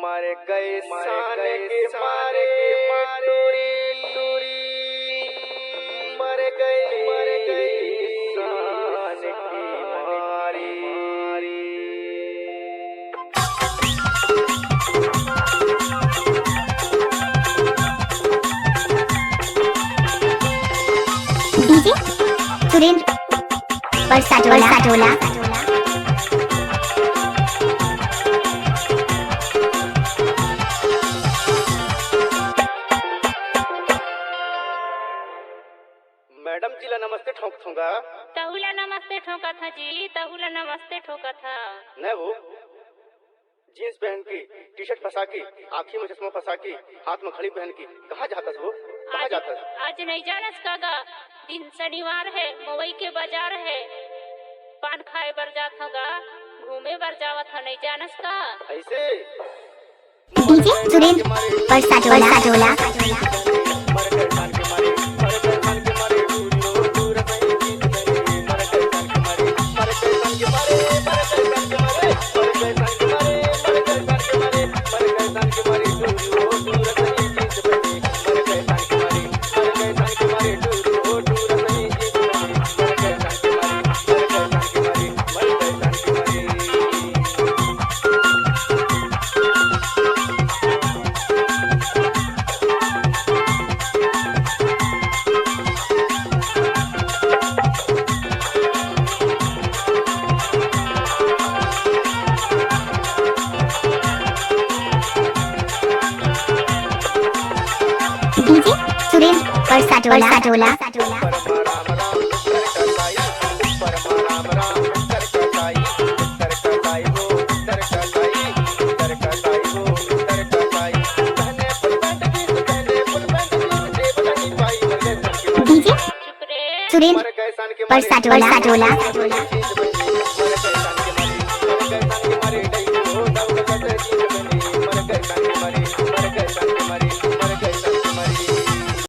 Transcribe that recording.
मर गए सान के मारे टूरी मर गए सान की मारी। डीजे सुरेंद्र परसाटोला। मैडम जी ला नमस्ते ठोक थूंगा। तहुला नमस्ते ठोका था जी, तहुला नमस्ते ठोका था। न वो जीन्स पहन की, टी शर्ट फंसा की, आँखी में चश्मा फंसा की, हाथ में घड़ी पहन की, कहाँ जाता वो? कहाँ जाता? आज नहीं जानस कागा, दिन शनिवार है, मवई के बाजार है, पान खाए बर जात होगा, घूमे बर जावत हो, नहीं जानस का? ऐसे DJ Surendra Parsatola. DJ Surendra Parsatola. DJ Surendra Parsatola.